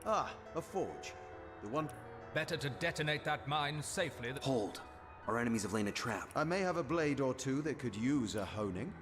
Ah, a forge. The one... Better to detonate that mine safely than... Hold. Our enemies have laid a trap. I may have a blade or two that could use a honing.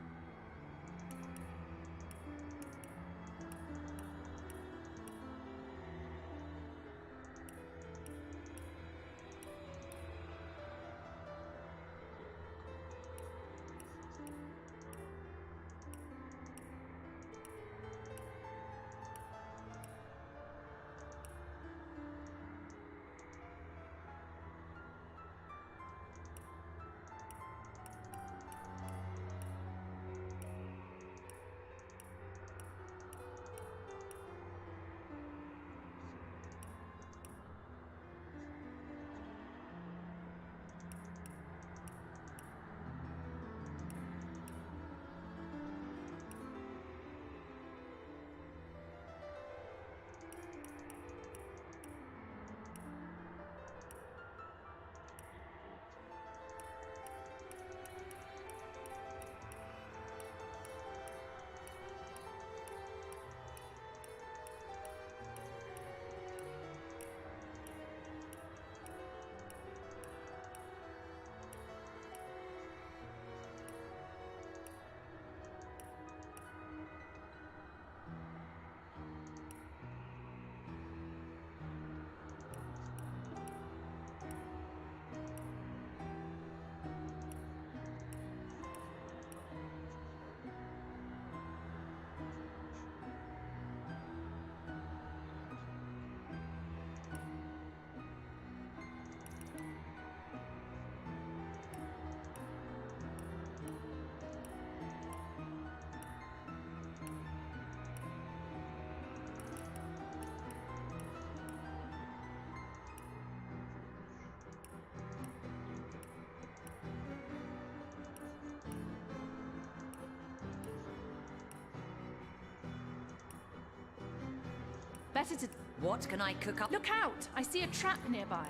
Better to... What can I cook up? Look out! I see a trap nearby.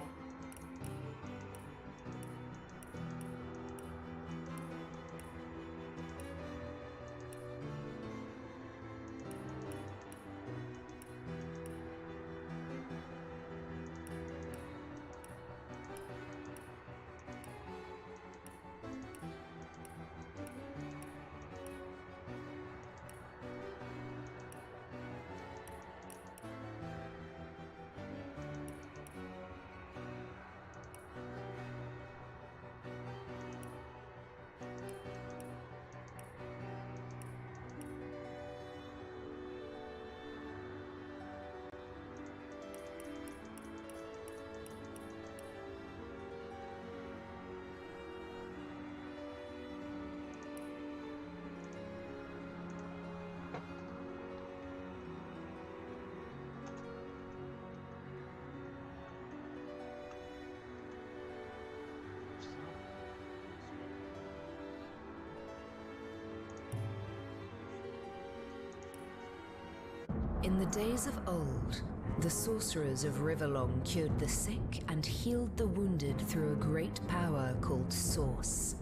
In the days of old, the sorcerers of Riverlong cured the sick and healed the wounded through a great power called Source.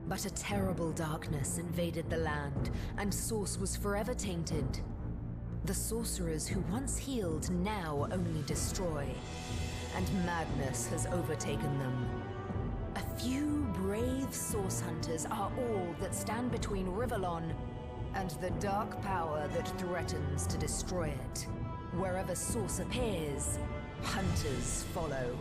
But a terrible darkness invaded the land, and Source was forever tainted. The sorcerers who once healed now only destroy, and madness has overtaken them. A few brave Source hunters are all that stand between Riverlon and the dark power that threatens to destroy it. Wherever Source appears, hunters follow.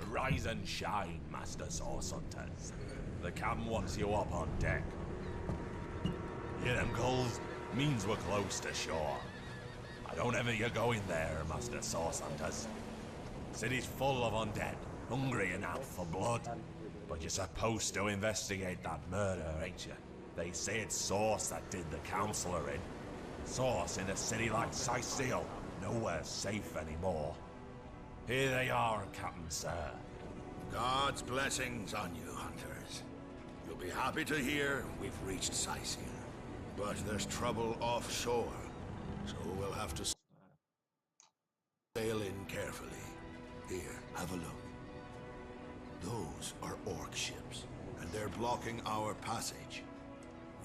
Rise and shine, Master Source Hunters. The captain wants you up on deck. Hear them gulls? Means we're close to shore. I don't ever you go in there, Master Source Hunters. City's full of undead, hungry and out for blood. But you're supposed to investigate that murder, ain't you? They say it's Source that did the Counselor in. Source in a city like Sicil, nowhere safe anymore. Here they are, Captain Sir. God's blessings on you, hunters. You'll be happy to hear we've reached Sicil. But there's trouble offshore, so we'll have to... Here, have a look. Those are orc ships, and they're blocking our passage.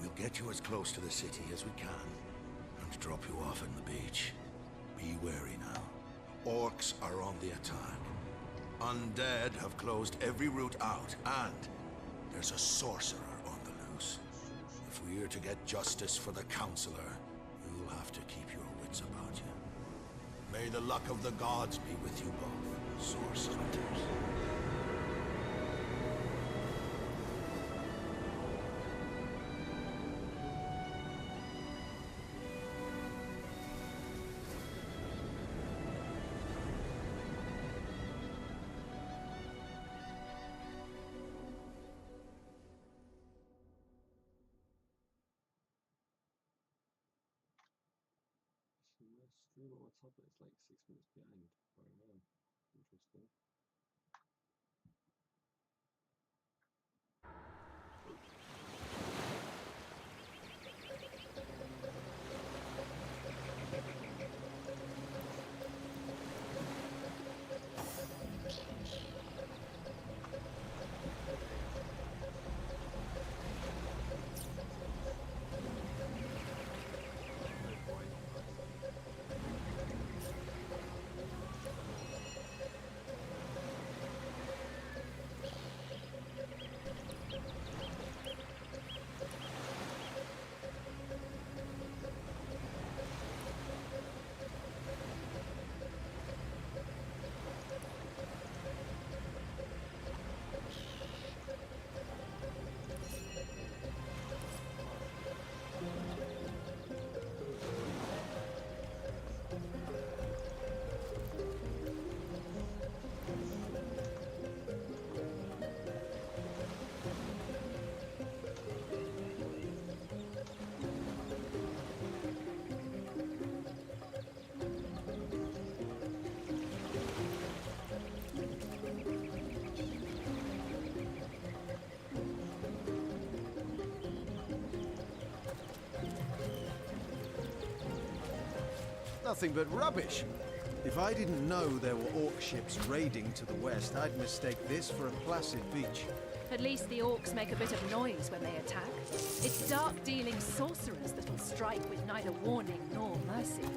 We'll get you as close to the city as we can, and drop you off on the beach. Be wary now. Orcs are on the attack. Undead have closed every route out, and there's a sorcerer on the loose. If we're to get justice for the Counselor, you'll have to keep your wits about you. May the luck of the gods be with you both, Source Hunters. Stream on my tablet is like 6 minutes behind right now. Interesting. Nothing but rubbish. If I didn't know there were orc ships raiding to the west, I'd mistake this for a placid beach. At least the orcs make a bit of noise when they attack. It's dark-dealing sorcerers that will strike with neither warning nor mercy.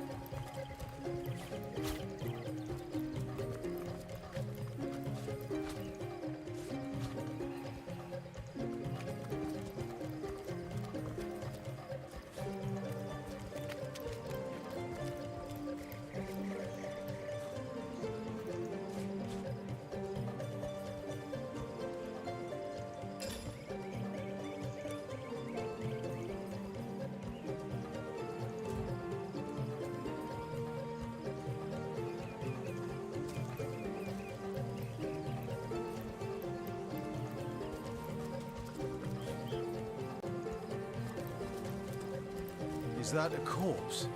Is that a corpse?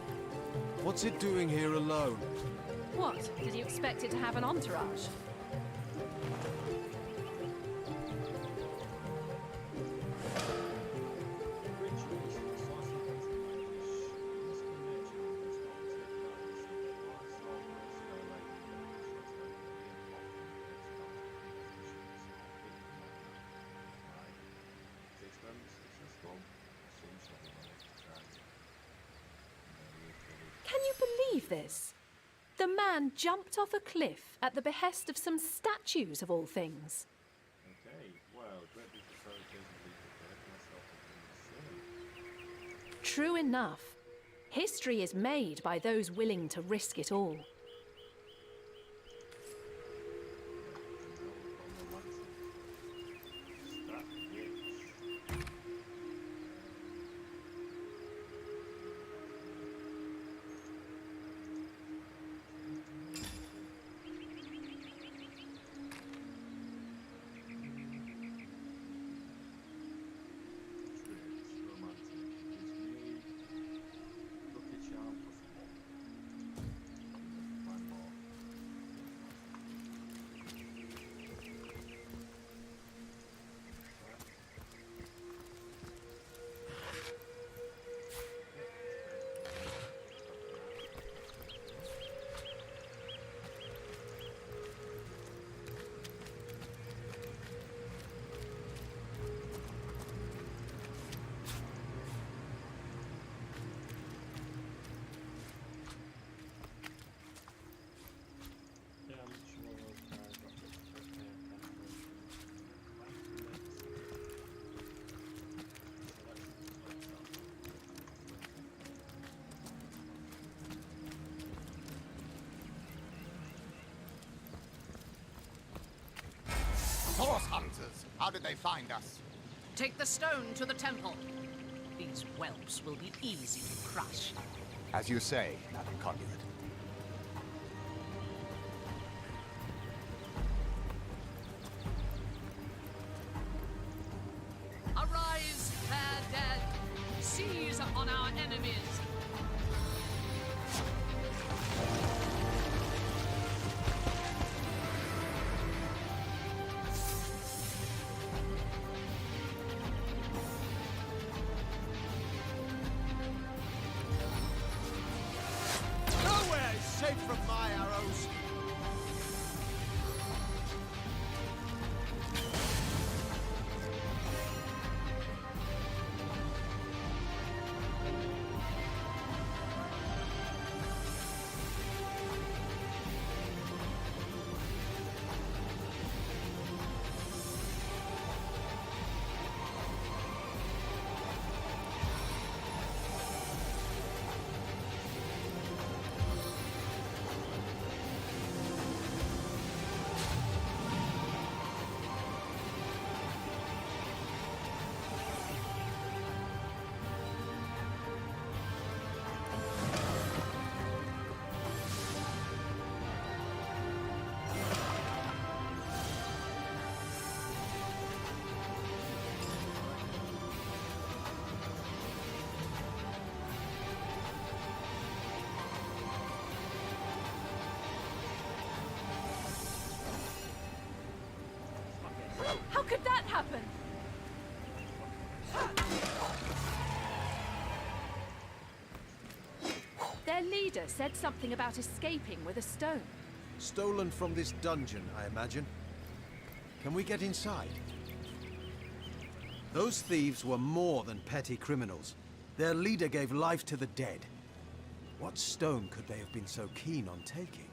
What's it doing here alone? What? Did you expect it to have an entourage? Can you believe this? The man jumped off a cliff at the behest of some statues, of all things. Okay, well, great big occasionally prepare myself for the True enough. History is made by those willing to risk it all. How did they find us? Take the stone to the temple. These whelps will be easy to crush. As you say, Madam Conduit. Arise, fair dead! Seize upon our enemies! Nowhere is safe from my arrows. How could that happen? Their leader said something about escaping with a stone. Stolen from this dungeon, I imagine. Can we get inside? Those thieves were more than petty criminals. Their leader gave life to the dead. What stone could they have been so keen on taking?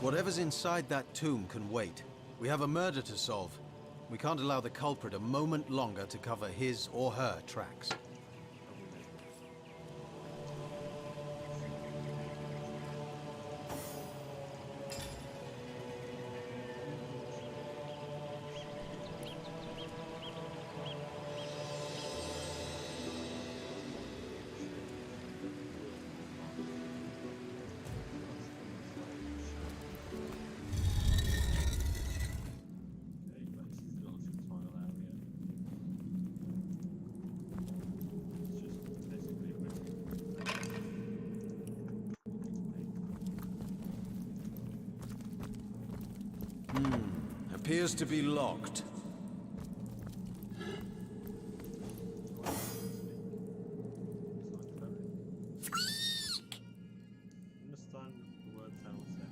Whatever's inside that tomb can wait. We have a murder to solve. We can't allow the culprit a moment longer to cover his or her tracks. Appears to be locked. Understand the word sound set.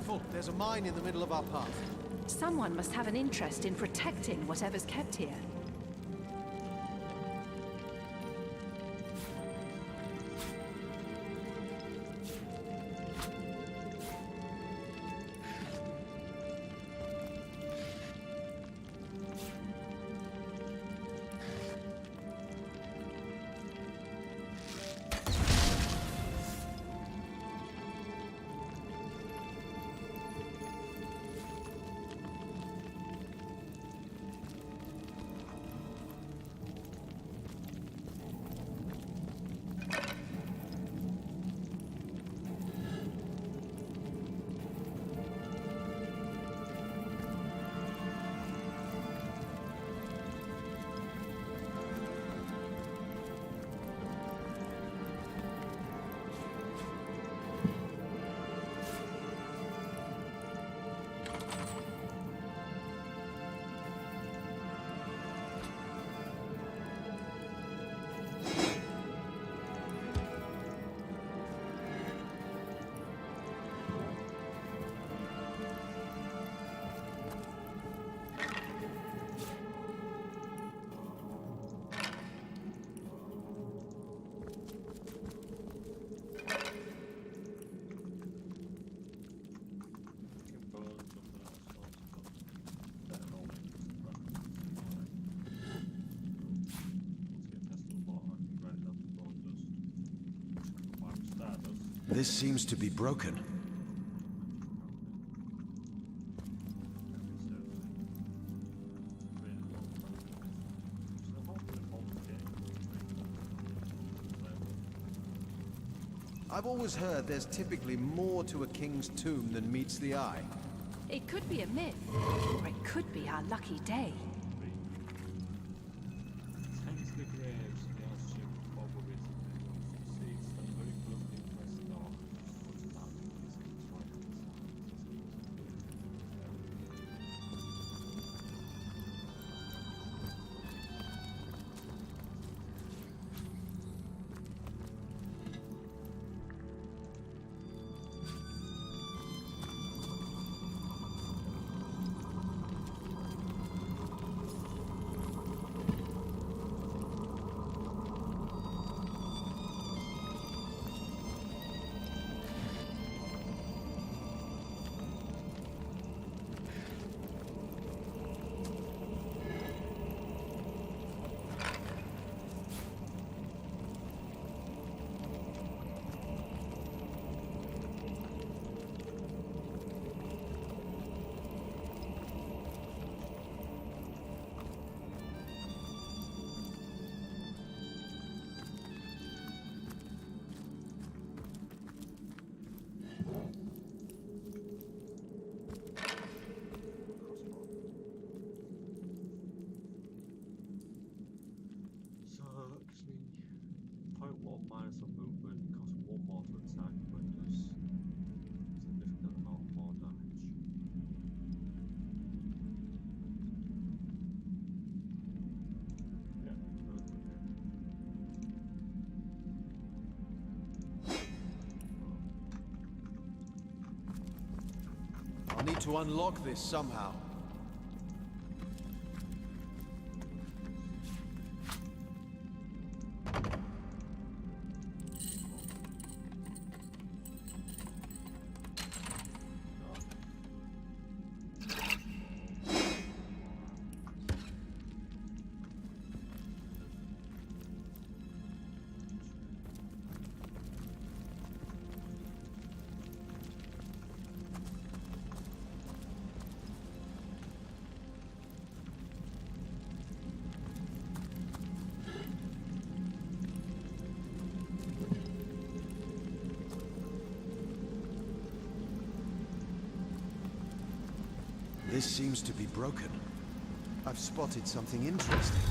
Careful, there's a mine in the middle of our path. Someone must have an interest in protecting whatever's kept here. This seems to be broken. I've always heard there's typically more to a king's tomb than meets the eye. It could be a myth, or it could be our lucky day. I'll need to unlock this somehow. This seems to be broken. I've spotted something interesting.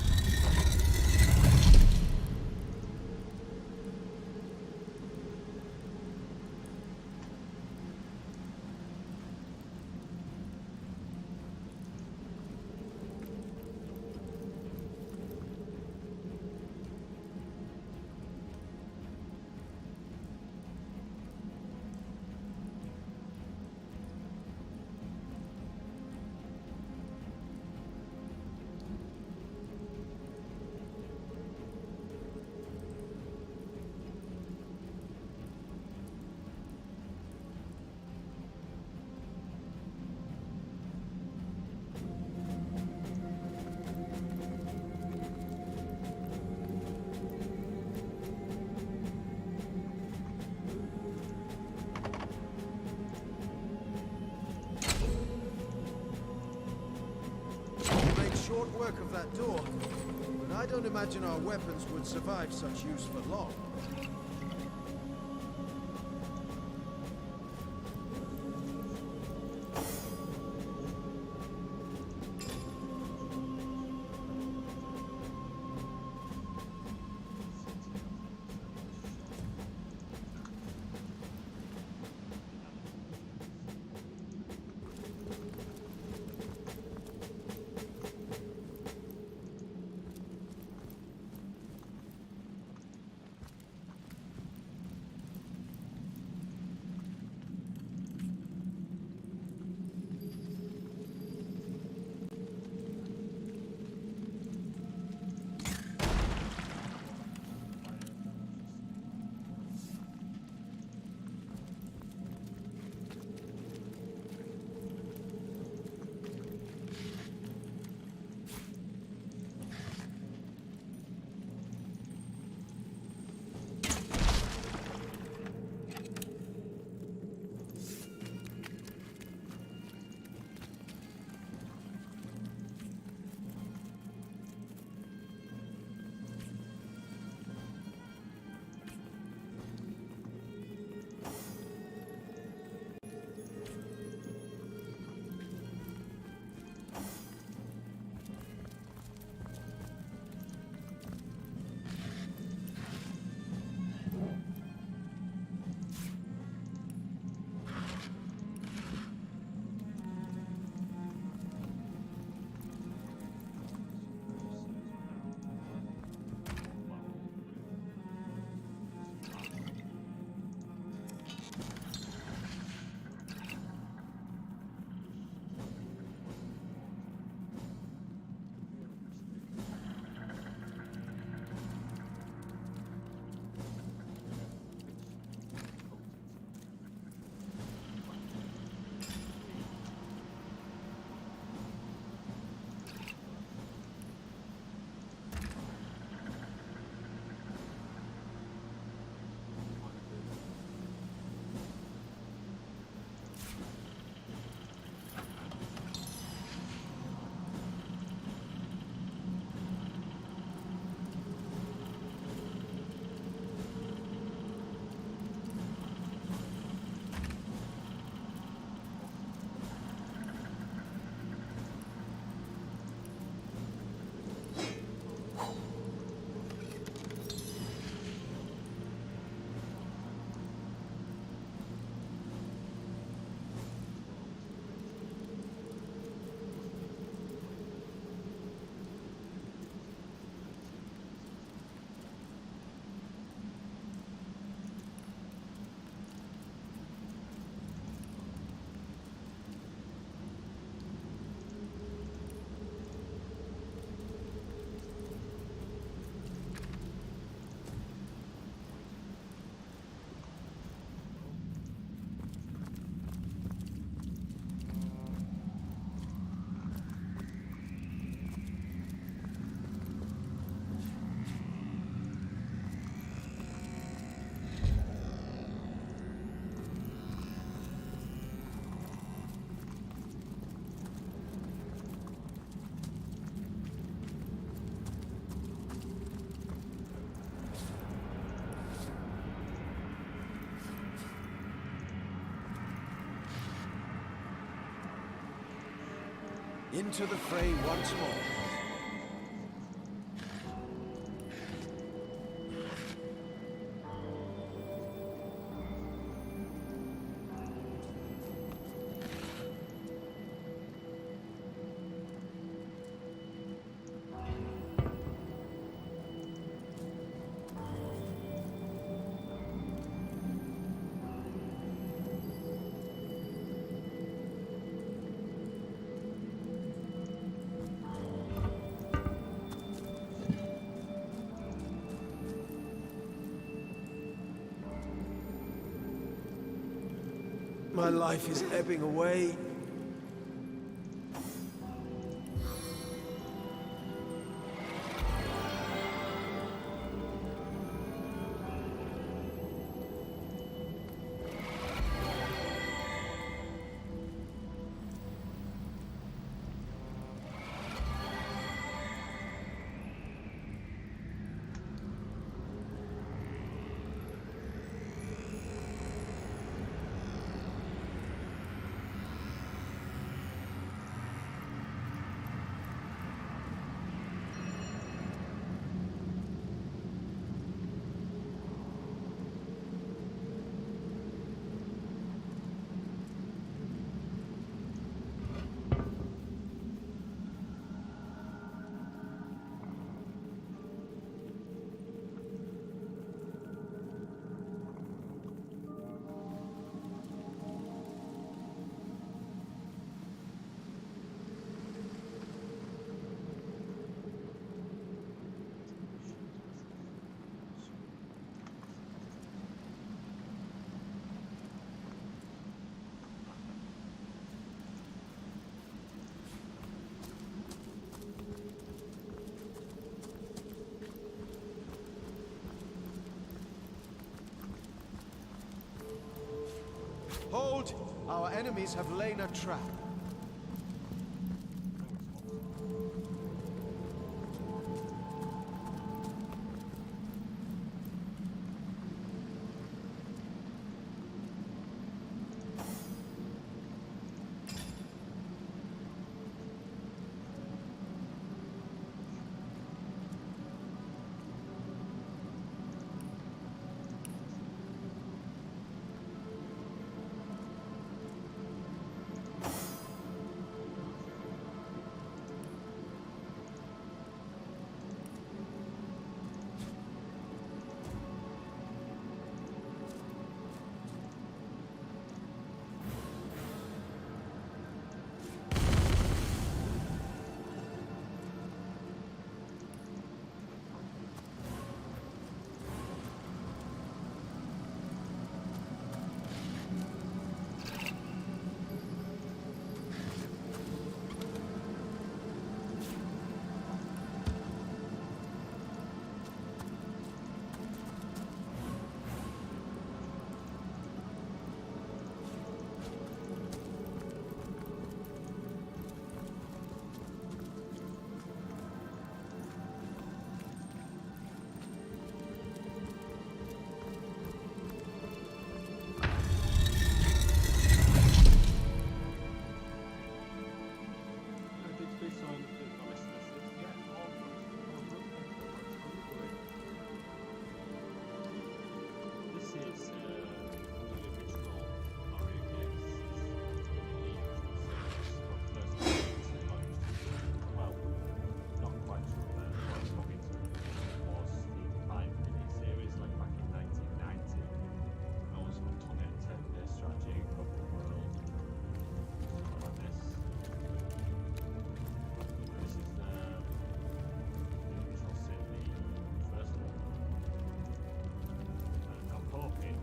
short work of that door, but I don't imagine our weapons would survive such use for long. Into the fray once more. My life is ebbing away. Behold! Our enemies have lain a trap.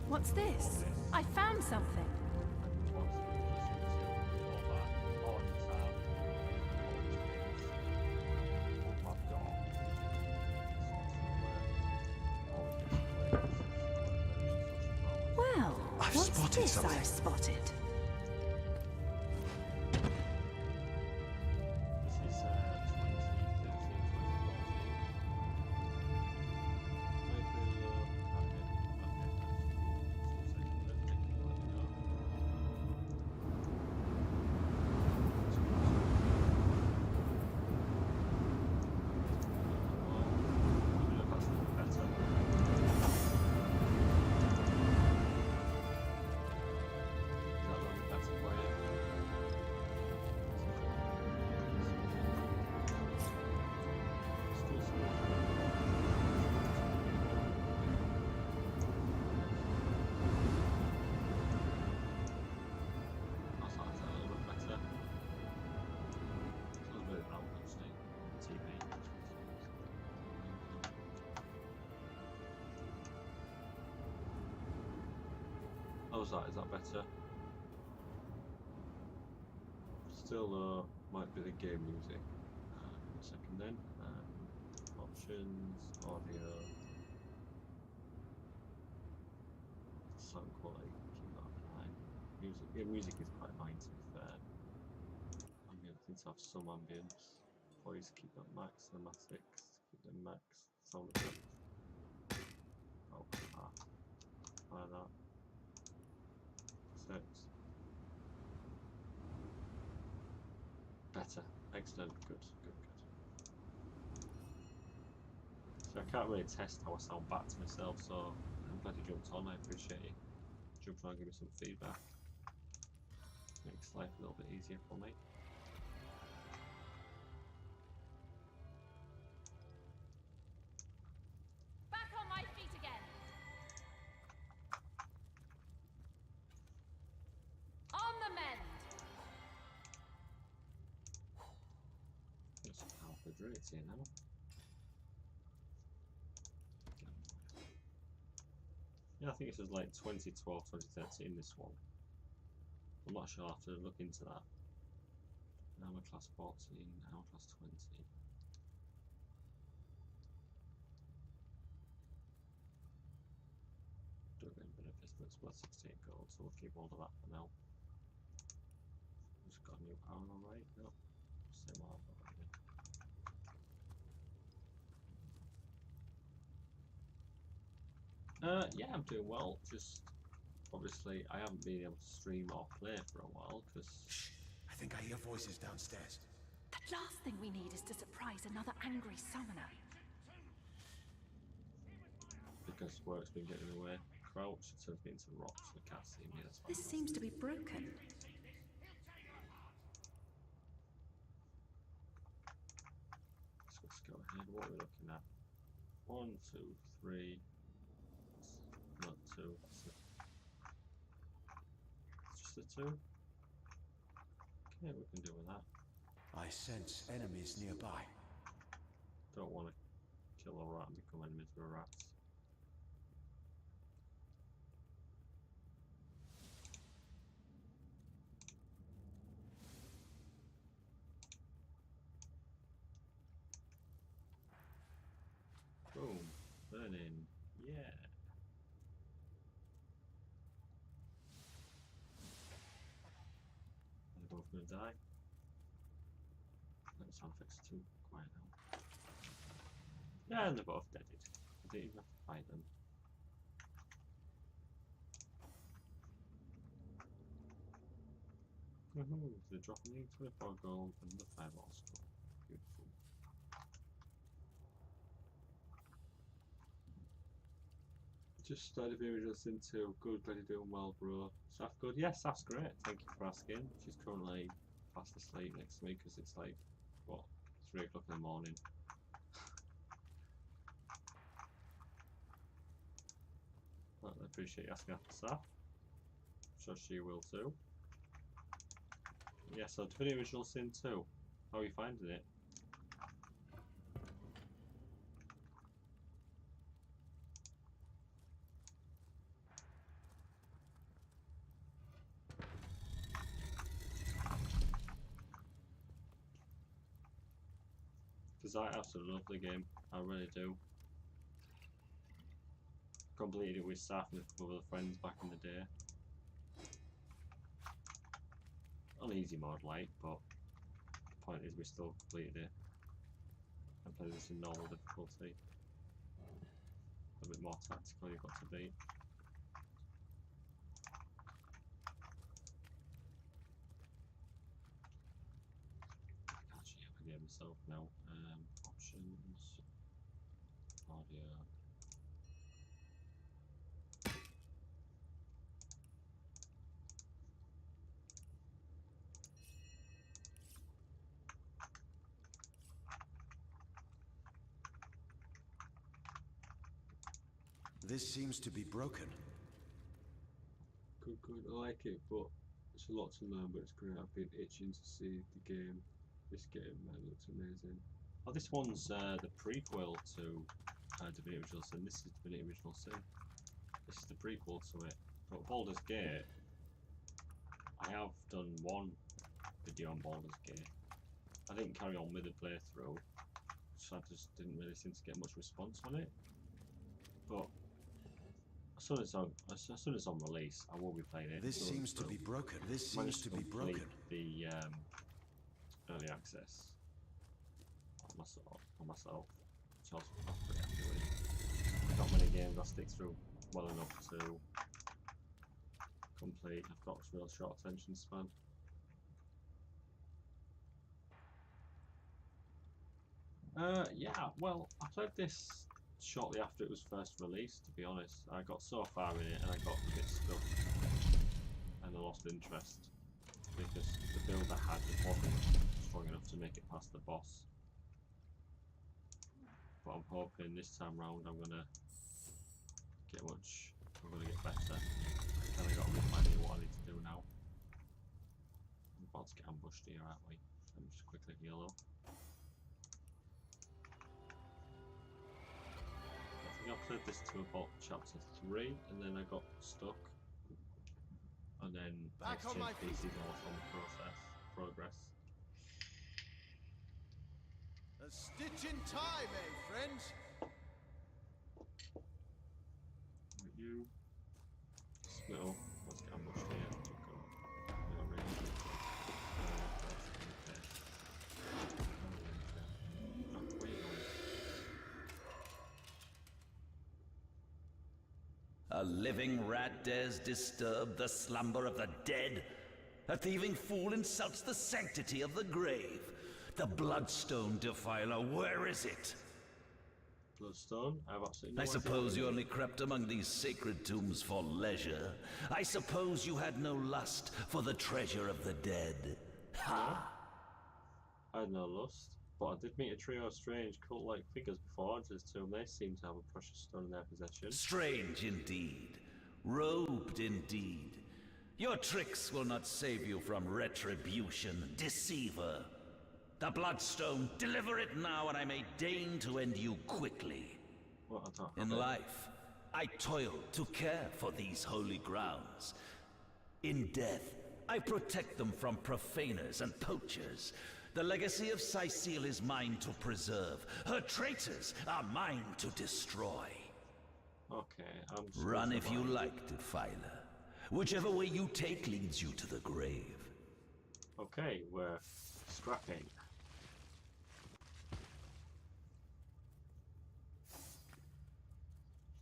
What's this? I found something. Well, what's this I've spotted? How's that? Is that better? Still might be the game music. A second then. Options, audio, sound quality, keep that high. Music, yeah, music is quite annoying to be fair. Ambient needs to have some ambience. Voice, keep that max. Cinematics, keep them max. Sound effects. Oh, like that. Sets. Better. Excellent. Good. So I can't really test how I sound back to myself, so I'm glad you jumped on. I appreciate you jumping on and giving me some feedback. Makes life a little bit easier for me. Back on my feet again. On the mend. Just half the druids here now. Yeah, I think this was like 2012, 2013, this one. I'm not sure, I'll have to look into that. Now we're class 14, now class 20. Don't get benefits, but it's worth 16 gold, so we'll keep all of that for now. just got a new armor, right? No, same armor. Yeah, I'm doing well. Just obviously, I haven't been able to stream or play for a while because. I think I hear voices downstairs. The last thing we need is to surprise another angry summoner. Because work's been getting in the way. Crouch, it turns me into rocks, so they can't see me. That's fine. This seems to be broken. So let's go ahead. What are we looking at? 1, 2, 3. Not 2. It's just a 2. Okay, we can deal with that. I sense enemies nearby. Don't want to kill a rat and become enemies with rats. Boom. Burning. Yeah. They're both gonna die. That sound effects too quiet now. Yeah, and they're both deaded. I didn't even have to fight them. Woohoo! They're dropping me 24 gold and the 5 all score. Beautiful. Just started Divinity Sin 2. Good, glad you're doing well, bro. Saf good? Yes, Saf's great. Thank you for asking. She's currently fast asleep next to me because it's like, what, 3 o'clock in the morning. Well, I appreciate you asking after Saf. I'm sure she will too. Yeah, so Divinity Original Sin 2. How are you finding it? Because I absolutely love the game. I really do. Completed it with Saf and a couple of other friends back in the day. On easy mode, like, but the point is we still completed it. And played this in normal difficulty. A bit more tactical you've got to be. I can't actually have a game myself now. Options, audio. This seems to be broken. Good, good. I like it, but it's a lot to learn, but it's great. I've been itching to see the game. This game, man, looks amazing. Oh, this one's the prequel to Divinity Original Sin. This is Divinity Original Sin. This is the prequel to it. But Baldur's Gate, I have done one video on Baldur's Gate. I didn't carry on with the playthrough, so I just didn't really seem to get much response on it. But as soon as on release, I will be playing it. This seems to be broken. This seems to be broken. The early access on myself, which I was pretty happy with. Not many games I stick through well enough to complete. I've got a real short attention span. Yeah, well, I played this shortly after it was first released, to be honest. I got so far in it and I got a bit stuck and I lost interest because the build I had just wasn't strong enough to make it past the boss. But I'm hoping this time round I'm gonna get better. I kinda got a rough idea what I need to do now. I'm about to get ambushed here, aren't we? Let me just quickly heal up. I think I played this to about chapter 3 and then I got stuck. And then I exchanged pieces and I was on progress. A stitch in time, eh, friends? Right, you. Split up. Let's get ambushed here. A living rat dares disturb the slumber of the dead. A thieving fool insults the sanctity of the grave. The Bloodstone Defiler, where is it? Bloodstone? I have absolutely no I idea suppose what you it only is. crept among these sacred tombs for leisure. I suppose you had no lust for the treasure of the dead. Ha! I had no lust, but I did meet a trio of strange cult-like figures before entering this tomb. They seem to have a precious stone in their possession. Strange indeed. Robed indeed. Your tricks will not save you from retribution, deceiver. The Bloodstone, deliver it now and I may deign to end you quickly. What, I don't In have it. life, I toiled to care for these holy grounds. In death, I protect them from profaners and poachers. The legacy of Cecile is mine to preserve. Her traitors are mine to destroy. Okay, I'm just Run gonna if you survive. like, Defiler. Whichever way you take leads you to the grave. Okay, we're scrapping.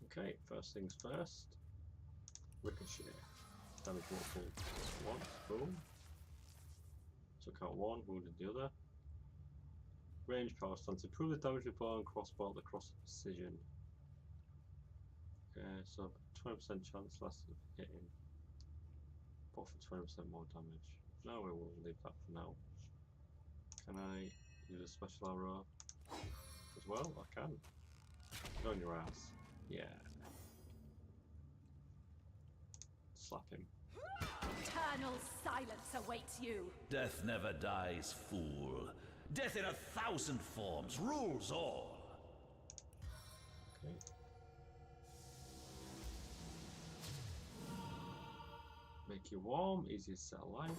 Okay, first things first. Ricochet. Damage multiple once, boom. Took out one, wounded the other. Range power stance. Improve the damage with bow and crossbow at the cross of precision. Okay, so 20% chance less of hitting. But for 20% more damage. No, we will leave that for now. Can I use a special arrow as well? I can. Go on your ass. Yeah. Slap him. Eternal silence awaits you. Death never dies, fool. Death in 1,000 forms rules all. Okay. Make you warm, easier to set alive.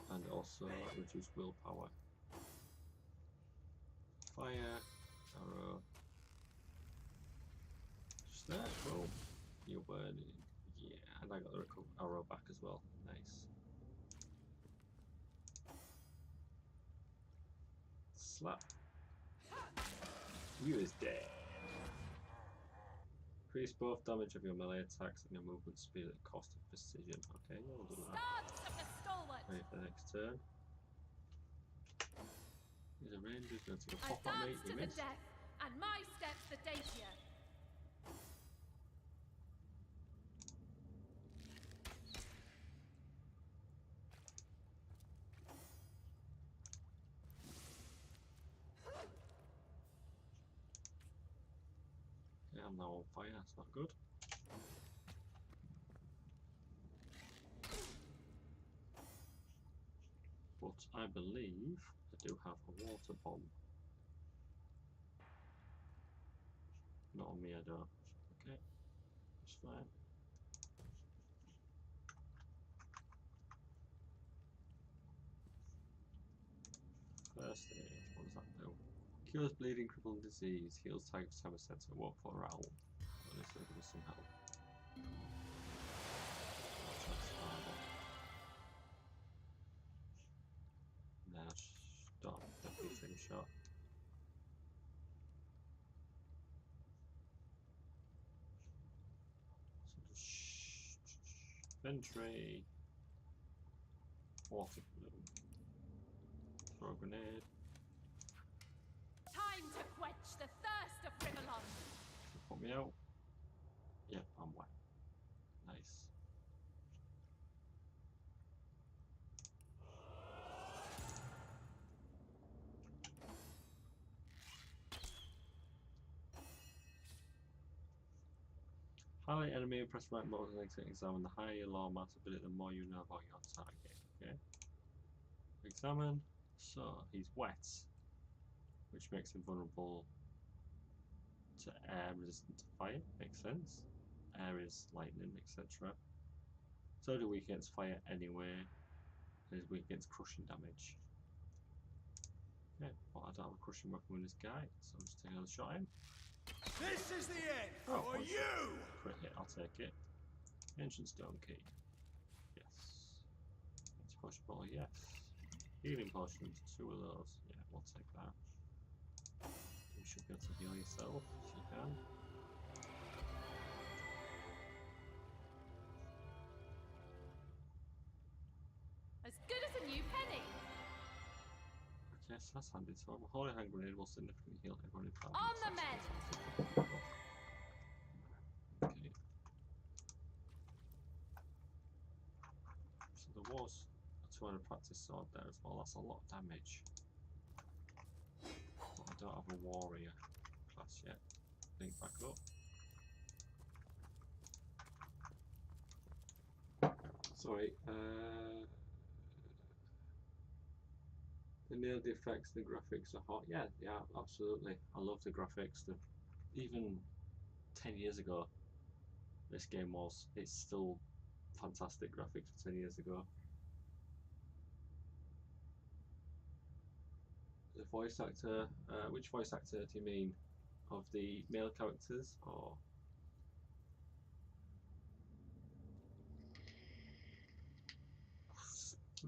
And also reduce willpower. Fire, arrow. Just there, boom. You're burning. Yeah, and I got the arrow back as well. Nice. Slap. You is dead. Increase both damage of your melee attacks and your movement speed at the cost of precision. Okay, we'll do that. Stance of the stalwart. Ready for the next turn. He's a ranger, going to take a I pop at me. dance He to the missed. death, and my steps the daintier. Yeah, I'm now on fire, that's not good. But I believe I do have a water bomb. Not on me, I don't. Okay, that's fine. First aid, what does that do? Cures bleeding, crippling disease, heals target for 10%, so it won't put her out. At least it'll give us some help. That's harder. And then I start the beating shot. So just Ventry, water balloon, throw a grenade. Time to quench the thirst of Rivalon. Put me out. Yep, I'm wet. Nice. Highlight enemy and press right mouse and examine. The higher your law mass ability, the more you know about your target. Okay. Examine. So he's wet, which makes him vulnerable to air, resistant to fire. Makes sense. Air is lightning, etc. So do weak against fire anyway. And is weak against crushing damage. Okay, well I don't have a crushing weapon with this guy, so I'm just taking another shot at him. This is the end Oh, for you! Crit hit, I'll take it. Ancient stone key. Yes. Potion bottle, yes. Healing potions, 2 of those. Yeah, we'll take that. You should be able to heal yourself if you can. Nice, that's handy. So a holy hand grenade will significantly heal everyone in battle. On the men! Okay. So there was a 200 practice sword there as well. That's a lot of damage. But I don't have a warrior class yet. Think back up. Sorry. The nailed the effects, the graphics are hot. Yeah, absolutely. I love the graphics. Even 10 years ago, this game was. It's still fantastic graphics for 10 years ago. The voice actor, which voice actor do you mean? Of the male characters, or?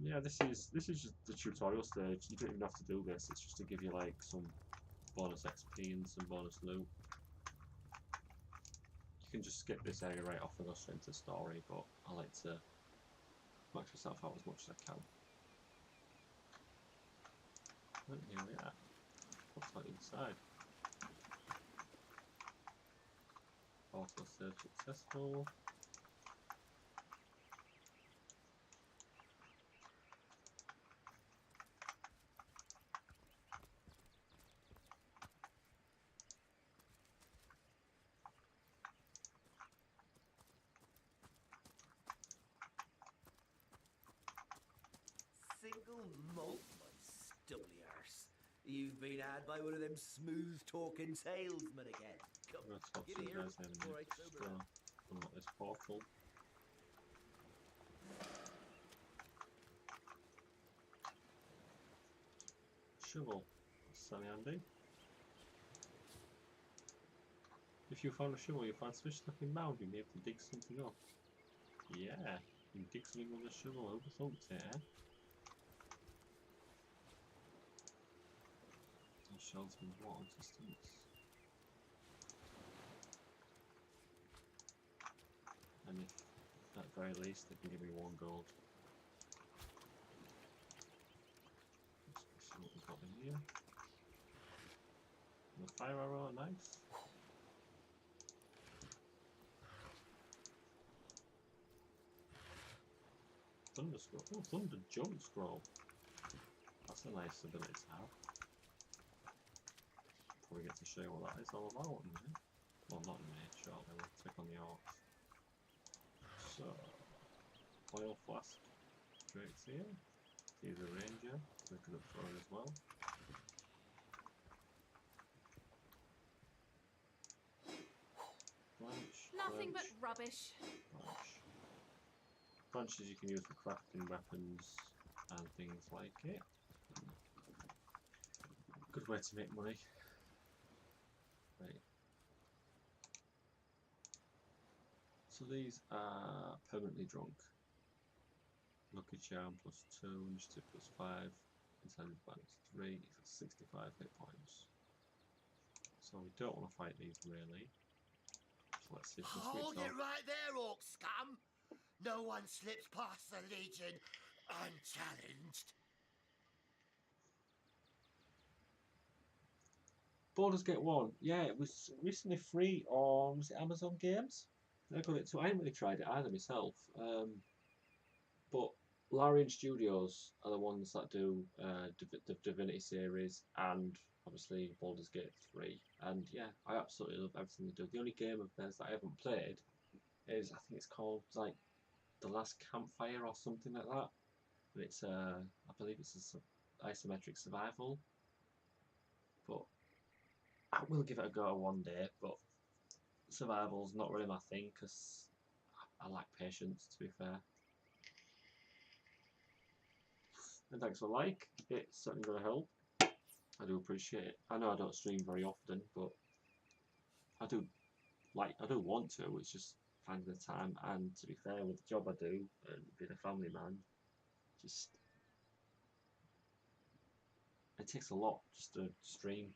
Yeah, this is just the tutorial stage. You don't even have to do this. It's just to give you like some bonus XP and some bonus loot. You can just skip this area right off and go straight into the story, but I like to max myself out as much as I can. And here we are. What's like inside? Auto save successful. Single malt, my stubbly arse. You've been had by one of them smooth-talking salesmen again. Come, I'm going to talk get to you here guys in a before I minute. Just sober up. unlock this portal. Shovel. That's semi handy. If you found a shovel, you find such stuff in mound, you'll be able to dig something up. Yeah, you can dig something with a shovel. Who thumped it, eh? And shells with water resistance. And if, at the very least, they can give me 1 gold. Let's see what we've got in here. And the fire arrow, nice. Thunder scroll. Oh, thunder jump scroll. That's a nice ability to have. Probably get to show you what that is all about in a minute. Well, not in a minute, shortly. We'll click on the orcs. So, oil flask. Drake's here. He's a ranger. So good at throwing as well. Branch. Nothing branch, but rubbish. branch. Branches you can use for crafting weapons and things like it. Good way to make money. Right. So these are permanently drunk. Lucky charm +2, initiative +5, intelligence -3, for 65 hit points. So we don't want to fight these really. So let's see if we can Hold switch it off. right there, orc scum! No one slips past the Legion unchallenged. Baldur's Gate 1, yeah, it was recently free on, was it Amazon Games? I got it too. I haven't really tried it either myself. But Larian Studios are the ones that do the Divinity series and obviously Baldur's Gate 3. And yeah, I absolutely love everything they do. The only game of theirs that I haven't played is, I think it's called like The Last Campfire or something like that. And it's I believe it's a isometric survival. But I will give it a go one day, but survival's not really my thing because I lack patience, to be fair. And thanks for the like, it's certainly going to help. I do appreciate it. I know I don't stream very often, but I do want to. It's just finding the time, and to be fair, with the job I do and being a family man, just it takes a lot just to stream.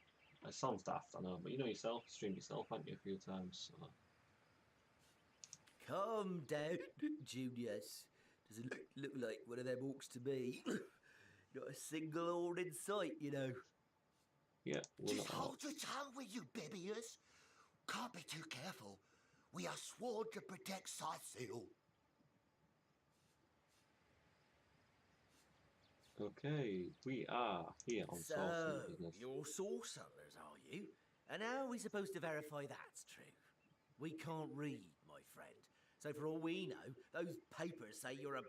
It sounds daft, I know, but you know yourself, streamed yourself, haven't you, a few times? So. Calm down, Junius. Doesn't look like one of them orcs to me. Not a single horn in sight, you know. Yeah, we're Just not hold your tongue, will you, Bibius? Can't be too careful. We are sworn to protect Scythiel. Okay, we are here on So, Sorcery Business. you're sorcerers, are you? And how are we supposed to verify that's true? We can't read, my friend. So for all we know, those papers say you're a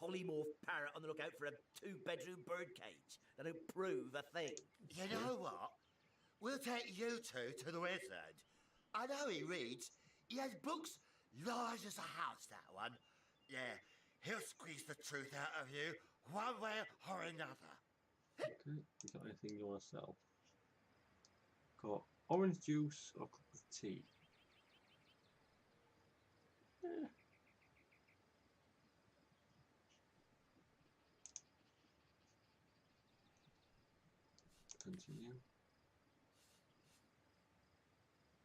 polymorph parrot on the lookout for a two-bedroom birdcage. They don't prove a thing. You know what? We'll take you two to the wizard. I know he reads. He has books large as a house, that one. Yeah, he'll squeeze the truth out of you, one way or another. Okay, you got anything you want to sell? Got orange juice or cup of tea? Eh. Continue.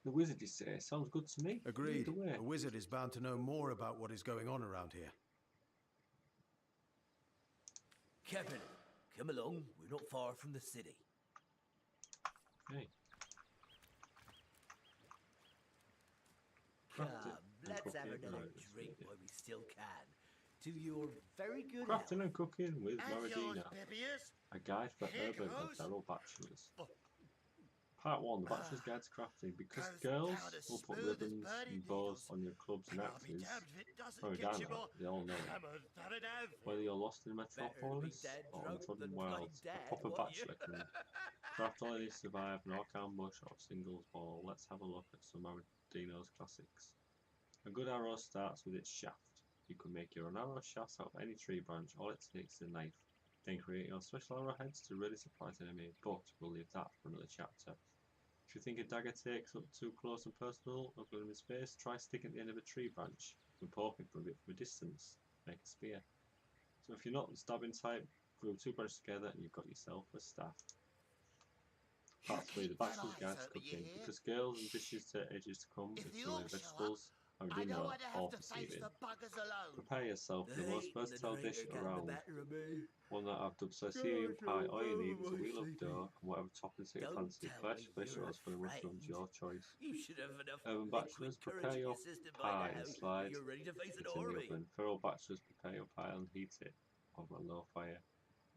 The wizard, you say? Sounds good to me. Agreed. Either way. A wizard is bound to know more about what is going on around here. Kevin, come along. We're not far from the city. Okay. Come, Crafting let's have and cooking. another Right, drink yeah. while we still can. To your very good Crafting health. and cooking with And yours, Maradina. Bibius. A guide for Here urban and goes. feral bachelors. Oh. Part 1, the Bachelor's Guide to Crafting. Because Goes girls powder will put smooth as ribbons burning and bows needles. on your clubs and And I'll be axes, damned if it doesn't or get you Dana, more they all know it. hammered than an anvil. Whether you're lost in Better to be Metropolis dead or on drunk trodden than bloody wilds, dead, a proper what you? bachelor can craft only to survive an orc ambush or singles ball. Let's have a look at some Maradino's classics. A good arrow starts with its shaft. You can make your own arrow shafts out of any tree branch. All it takes is a knife. Then create your special arrowheads to really surprise enemies, but we'll leave that for another chapter. If you think a dagger takes up too close and personal of enemy space, try sticking at the end of a tree branch and poking for a bit from a distance. Make a spear. So if you're not stabbing type, glue two branches together and you've got yourself a staff. Part 3, the Bachelor's Guide to Cooking. Because girls and dishes to ages to come, If the including orcs show vegetables, I already don't know want to all have to for face seating. the buggers alone. Prepare yourself for the most hate and the versatile dish drink are getting the around. better of me. One that I've dubbed Sicilian pie. All you need is a wheel of Sleepy. dough and whatever toppings you Don't fancy. tell Fresh, me fish, you're or a spinning mushrooms, friend. your choice. You should have enough Urban liquid bachelors, courage prepare in your your system by pie now. and slide You're ready to face it an in the army. oven. Feral bachelors, prepare your pie and heat it over a low fire.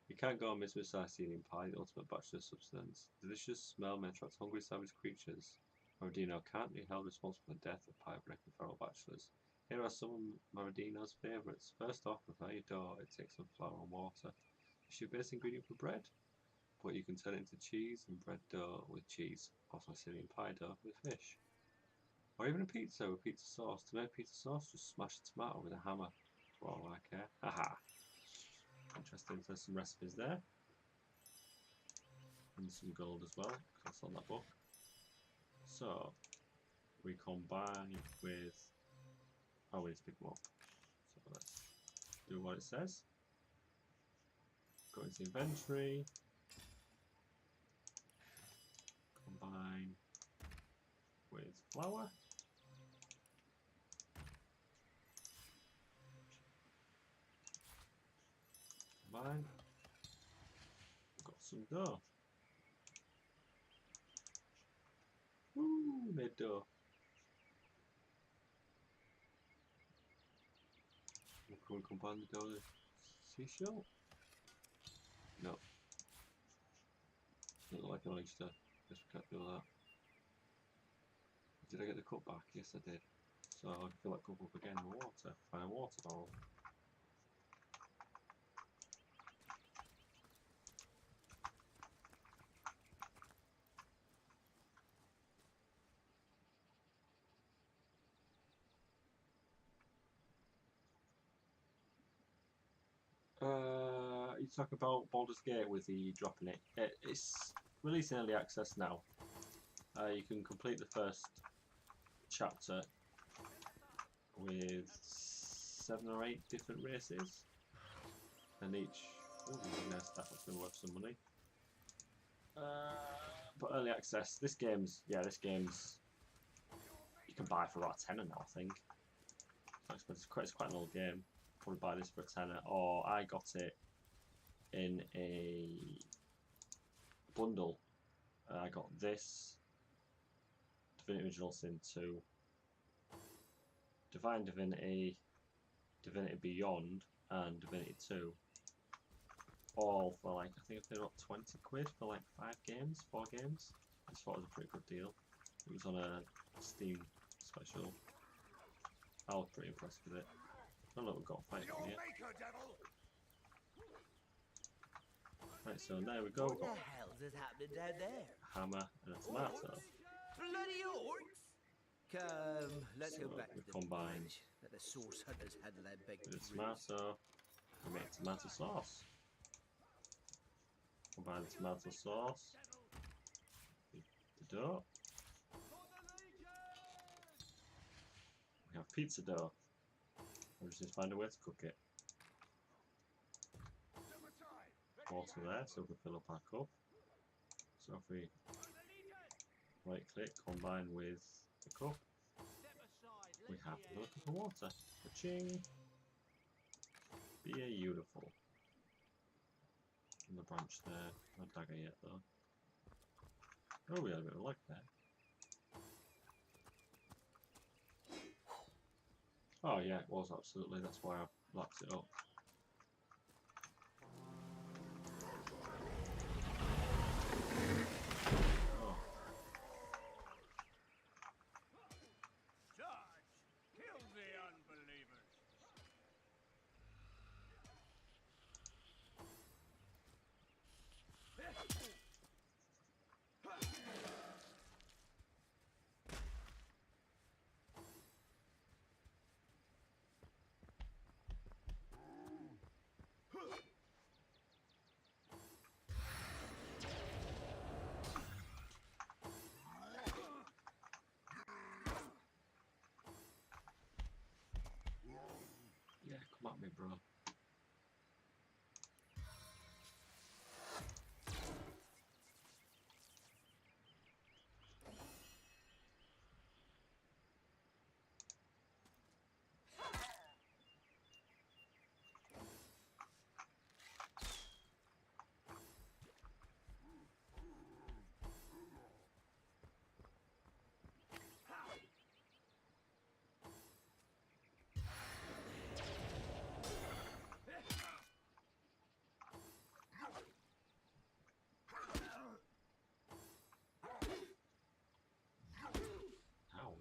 You can't go amiss with Sicilian pie, the ultimate bachelor substance. Delicious smell may attract hungry savage creatures. Maradino can't be held responsible for the death of pie-breaking feral bachelors. Here are some of Maradino's favourites. First off, prepare your dough. It takes some flour and water. It's your base ingredient for bread, but you can turn it into cheese and bread dough with cheese, or Sicilian pie dough with fish. Or even a pizza with pizza sauce. To make pizza sauce, just smash a tomato with a hammer. For all I care. Haha. Interesting, there's some recipes there. And some gold as well, because that's on that book. So, we combine with... Oh, we need to pick them up. So let's do what it says. Go into inventory. Combine with flour. Combine. Got some dough. Woo, made dough. Can we combine the dough with seashell? No. Doesn't look like I managed to. Guess we can't do that. Did I get the cup back? Yes, I did. So I fill that cup up again with water. Find a water bottle. You talk about Baldur's Gate with the dropping it. It's released in early access now. You can complete the first chapter with 7 or 8 different races, and each. Oh, nice stuff. That's going to worth some money. But early access. This game's you can buy for about a tenner now, I think. It's quite an old game. Probably buy this for a tenner, or I got it in a bundle. I got this, Divinity Original Sin 2, Divine Divinity, Divinity Beyond, and Divinity 2. All for like, I think I paid about 20 quid for like 4 games. I just thought it was a pretty good deal. It was on a Steam special. I was pretty impressed with it. I don't know if we've got a fight on yet. Right, so there we go. What the hell's is happening down there? A hammer and a tomato. Bloody orcs! Come, let's go back to the combine village. Let the source hunters handle that big with a brute. tomato. We make tomato sauce. Combine the tomato sauce with the dough. We have pizza dough. We just need to find a way to cook it. Water there, so we can fill up our cup. So if we right click, combine with the cup, we have a little cup of water. Ka-ching! Beautiful. And the branch there, no dagger yet though. Oh, we had a bit of luck there. Oh yeah, it was absolutely, that's why I locked it up. Oh. Charge! Kill the unbelievers! Yeah, come at me, bro. Ow.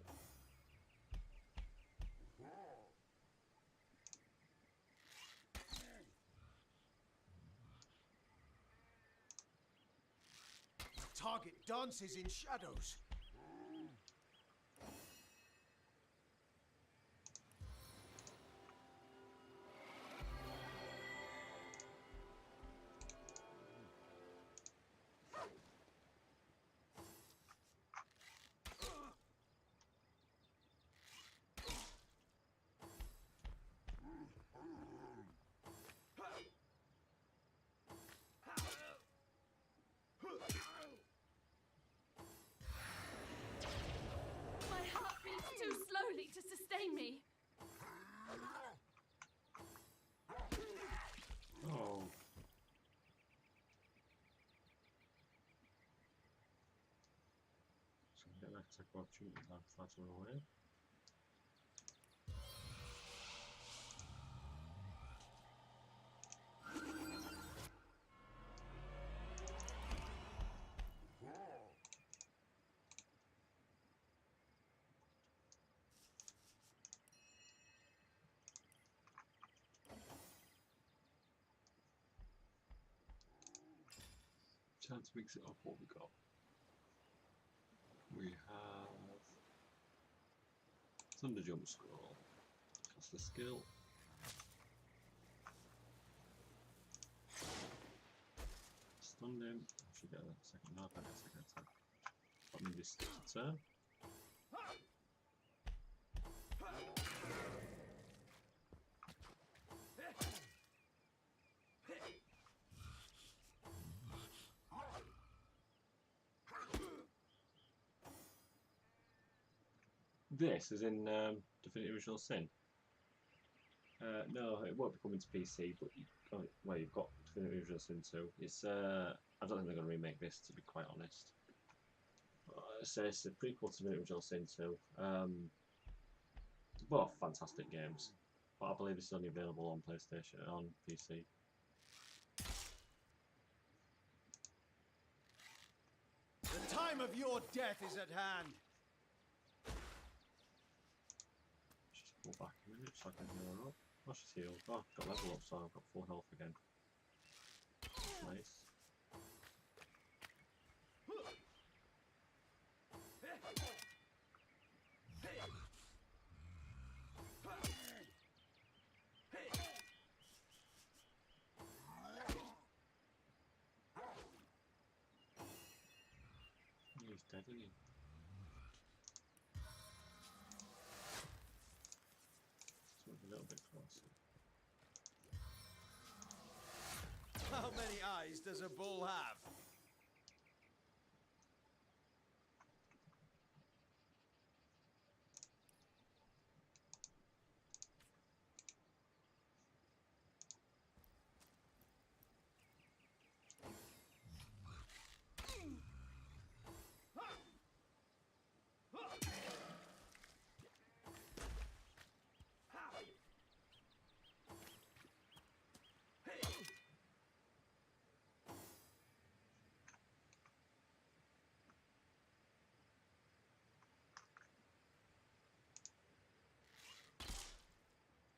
The target dances in shadows. My heart beats too slowly to sustain me. Oh. So we get that attack opportunity to flash her away. Chance mix it up. What we got? We have Thunder Jump Scroll. That's the skill. Stunned him. I should get a second knock. I get a second attack. That means he skips a turn. This is in Divinity Original Sin. No, it won't be coming to PC, but well, you've got Divinity Original Sin 2. It's I don't think they're going to remake this, to be quite honest. So it's a prequel to Divinity Original Sin 2. Both fantastic games, but I believe it's only available on PlayStation on PC. The time of your death is at hand. Just go back a minute so I can heal her up. Oh, she's healed. Oh, I've got level up, so I've got full health again. Nice. He's dead, isn't he? Let's move a little bit closer. How many eyes does a bull have?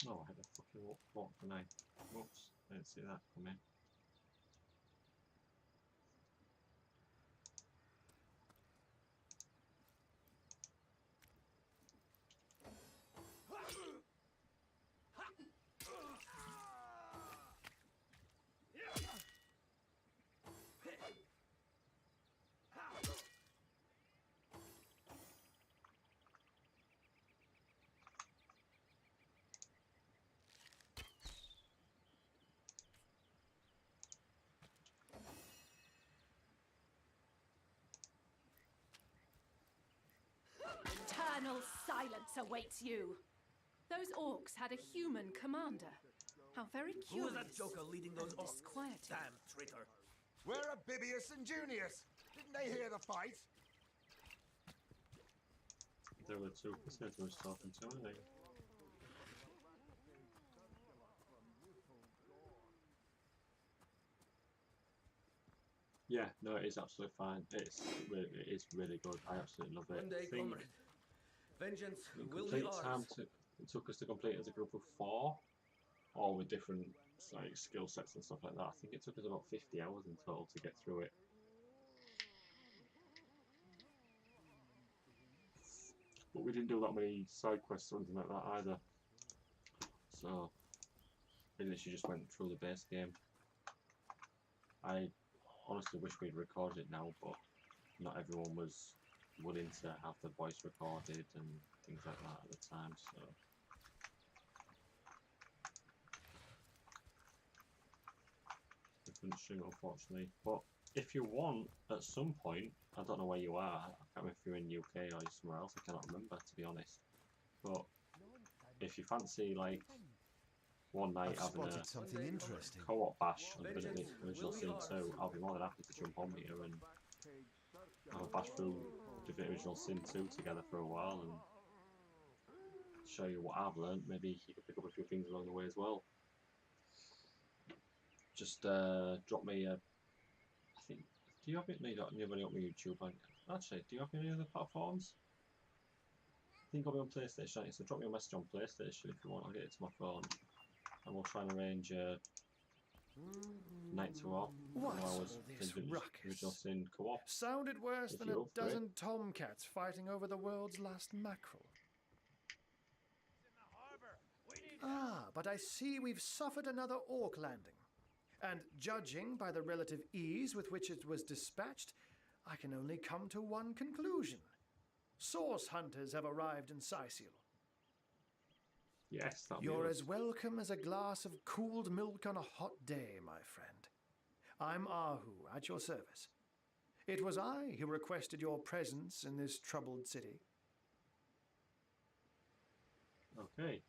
Oh, I had a fucking walk the night. Whoops, I didn't see that come in. Eternal silence awaits you. Those orcs had a human commander. How very curious. Who was that joker leading those and orcs? disquieting. Damn traitor. Where are Bibius and Junius? Didn't they hear the fight? There were two prisoners talking to, I think. Yeah, no, it is absolutely fine. It is really good. I absolutely love it. One day, comrade. Vengeance will be ours. It took us to complete as a group of 4, all with different like skill sets and stuff like that. I think it took us about 50 hours in total to get through it. But we didn't do that many side quests or anything like that either. So we literally just went through the base game. I honestly wish we'd recorded it now, but not everyone was willing to have the voice recorded and things like that at the time, so we couldn't stream it, unfortunately. But if you want, at some point, I don't know where you are, I can't remember if you're in the UK or somewhere else, I cannot remember, to be honest, but if you fancy like one night having a something interesting. co-op bash on Divinity Original Sin 2, I'll be more than happy to jump on here and have a bash through Divinity Original Sin 2 together for a while and show you what I've learned. Maybe you can pick up a few things along the way as well. Just drop me a... I think... Do you have it? No, you don't. You've only got my YouTube. Actually, do you have any other platforms? I think I'll be on PlayStation, so drop me a message on PlayStation if you want. I'll get it to my phone. And we'll try and arrange a night to op. What's all this Original ruckus? Sin co-op. Sounded worse If than you're a up for it. dozen tomcats fighting over the world's last mackerel. Ah, but I see we've suffered another orc landing. And judging by the relative ease with which it was dispatched, I can only come to one conclusion. Source hunters have arrived in Sicil. Yes, that'll You're be as welcome as a glass of cooled milk on a hot day, my friend. I'm Ahu, at your service. It was I who requested your presence in this troubled city. Okay.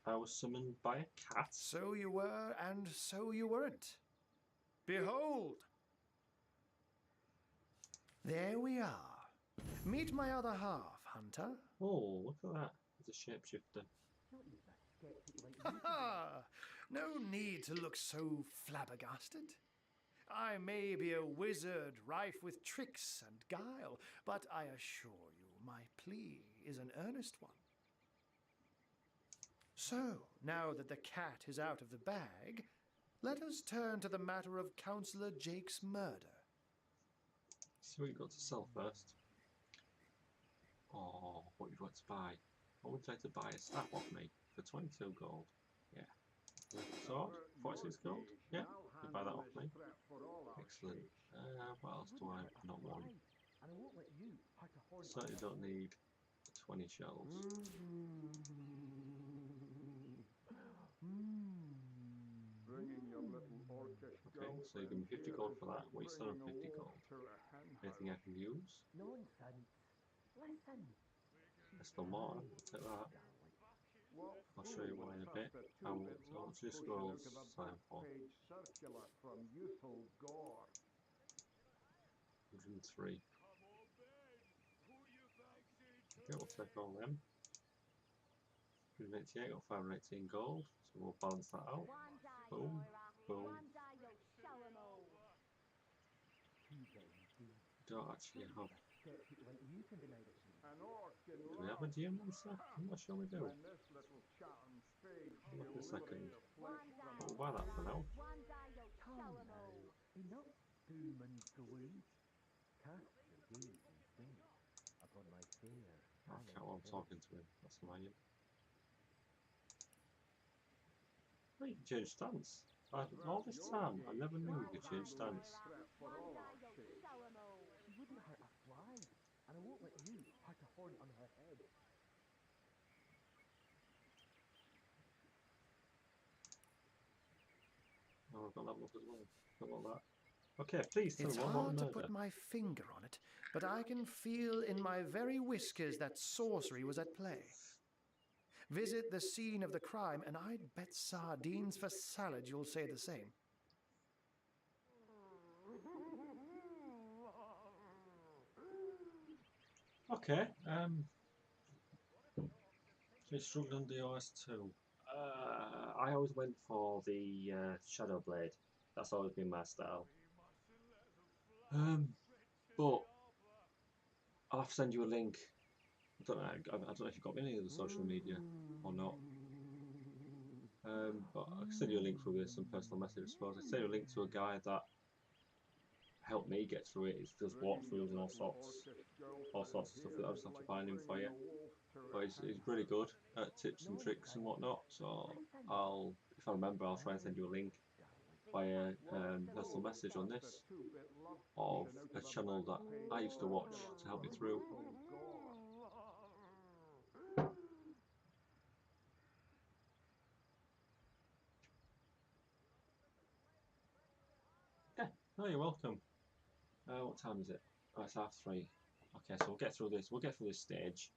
I was summoned by a cat. So you were, and so you weren't. Behold! There we are. Meet my other half, Hunter. Oh, look at that. It's a shapeshifter. Ha ha! No need to look so flabbergasted. I may be a wizard rife with tricks and guile, but I assure you my plea is an earnest one. So, now that the cat is out of the bag, let us turn to the matter of Councillor Jake's murder. See what you got to sell first. Oh, what you'd like to buy? What would you like to buy a staff off me for 22 gold? Yeah. Sword? 46 gold? Yeah, you buy that off me. Excellent. What else do I not want? Certainly don't need 20 shells. Okay, so you give me 50 gold for that. What are you selling 50 gold? Anything I can use? Nonsense. Listen. That's still more. I'll take that. I'll show you why in a bit. How much this scrolls sign for? 103. Okay, we'll take all them. 188 or 518 gold, so we'll balance that out. Boom, boom. Don't actually have. Do we have a geomancer? I'm not sure we do. Look a second. We'll buy that for now. Enough doom and gloom. Cast your gaze instead upon my fair. I can't while I'm talking to him. That's annoying. Wait, you changed stance. All this time, I never knew you could change stance. She wouldn't hurt a fly, and I won't let you hurt a horn on her head. Oh, I've got level up as well. Got all that. Okay, please tell me It's what about hard to murder. put my finger on it, but I can feel in my very whiskers that sorcery was at play. Visit the scene of the crime, and I'd bet sardines for salad you'll say the same. Okay, so you struggled on the OS2. I always went for the Shadow Blade. That's always been my style. But I'll have to send you a link. I don't know if you've got any other social media or not. But I can send you a link through this, some personal message, I suppose. I can send you a link to a guy that helped me get through it. He does walkthroughs and all sorts of stuff. I'll just have to find him for you. But he's really good at tips and tricks and whatnot. So if I remember, I'll try and send you a link via personal message on this of a channel that I used to watch to help me through. Yeah, no, you're welcome. What time is it? Oh, it's 3:30. Okay, so we'll get through this. We'll get through this stage.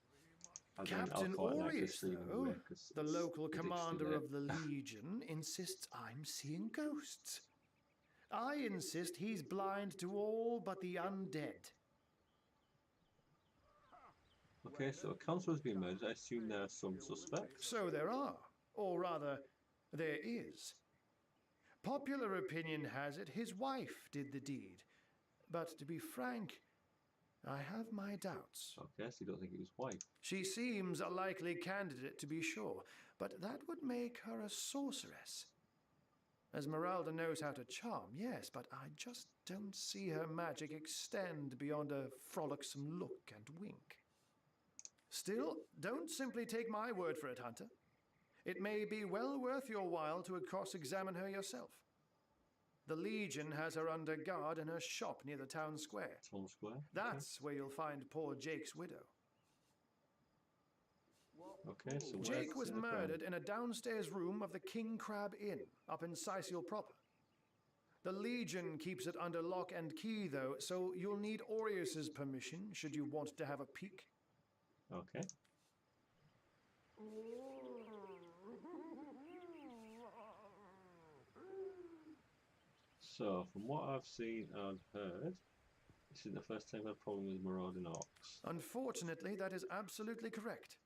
And Captain then I'll Aureus, though, the local ridiculous, commander isn't of the Legion, insists I'm seeing ghosts. I insist he's blind to all but the undead. Okay, so a councillor has been murdered. I assume there are some suspects. So there are, or rather, there is. Popular opinion has it his wife did the deed. But to be frank, I have my doubts. Okay, so you don't think it was wife? She seems a likely candidate, to be sure, but that would make her a sorceress. Esmeralda knows how to charm, yes, but I just don't see her magic extend beyond a frolicsome look and wink. Still, don't simply take my word for it, Hunter. It may be well worth your while to cross-examine her yourself. The Legion has her under guard in her shop near the town square. Town square? That's where you'll find poor Jake's widow. Okay, so Jake was murdered in a downstairs room of the King Crab Inn, up in Sicil proper. The Legion keeps it under lock and key, though, so you'll need Aureus's permission should you want to have a peek. Okay. So, from what I've seen and heard, this isn't the first time I've had a problem with marauding orcs. Unfortunately, that is absolutely correct.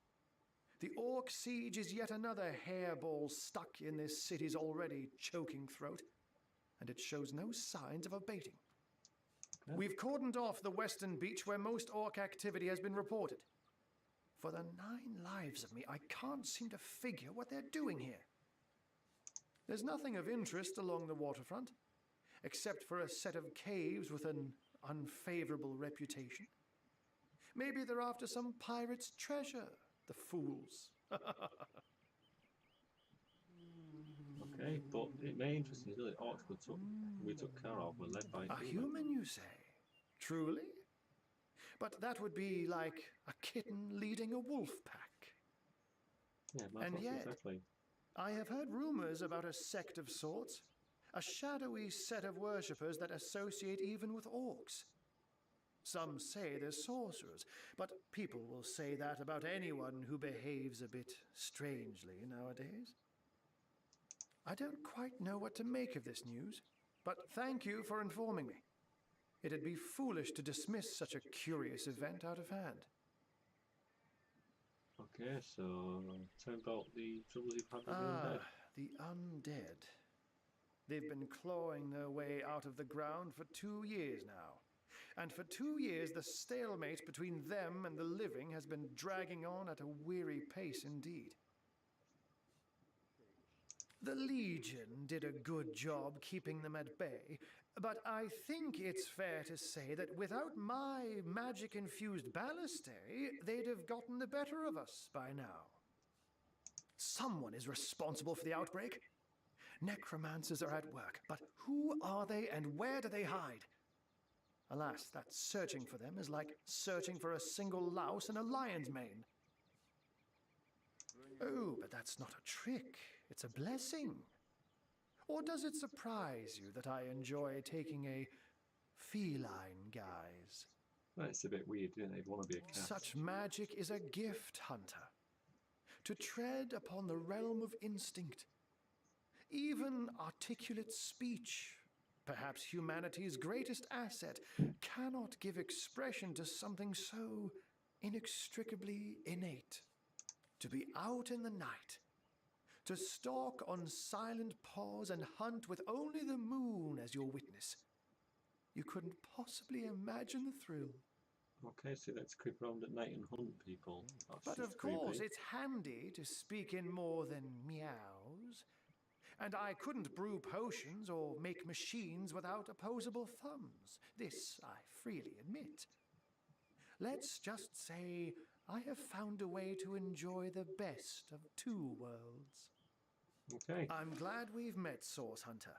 The orc siege is yet another hairball stuck in this city's already choking throat, and it shows no signs of abating. Okay. We've cordoned off the western beach where most orc activity has been reported. For the 9 lives of me, I can't seem to figure what they're doing here. There's nothing of interest along the waterfront, except for a set of caves with an unfavorable reputation. Maybe they're after some pirate's treasure, the fools. Okay, but it may interest you that orcs we took care of were led by A human, you say? Truly? But that would be like a kitten leading a wolf pack. Yeah, And yet, exactly. I have heard rumors about a sect of sorts, a shadowy set of worshippers that associate even with orcs. Some say they're sorcerers, but people will say that about anyone who behaves a bit strangely nowadays. I don't quite know what to make of this news, but thank you for informing me. It'd be foolish to dismiss such a curious event out of hand. Okay, so tell me about the troubles you've had with the undead. The undead. They've been clawing their way out of the ground for 2 years now. And for 2 years, the stalemate between them and the living has been dragging on at a weary pace indeed. The Legion did a good job keeping them at bay, but I think it's fair to say that without my magic-infused ballistae, they'd have gotten the better of us by now. Someone is responsible for the outbreak. Necromancers are at work, but who are they and where do they hide? Alas, that searching for them is like searching for a single louse in a lion's mane. Oh, but that's not a trick. It's a blessing. Or does it surprise you that I enjoy taking a feline guise? That's a bit weird, isn't it? You'd want to be a cat. Such magic is a gift, Hunter. To tread upon the realm of instinct. Even articulate speech, perhaps humanity's greatest asset, cannot give expression to something so inextricably innate. To be out in the night, to stalk on silent paws and hunt with only the moon as your witness. You couldn't possibly imagine the thrill. Okay, so let's creep around at night and hunt people. But of course, it's handy to speak in more than meows. And I couldn't brew potions or make machines without opposable thumbs. This I freely admit. Let's just say I have found a way to enjoy the best of 2 worlds. Okay. I'm glad we've met, Source Hunter.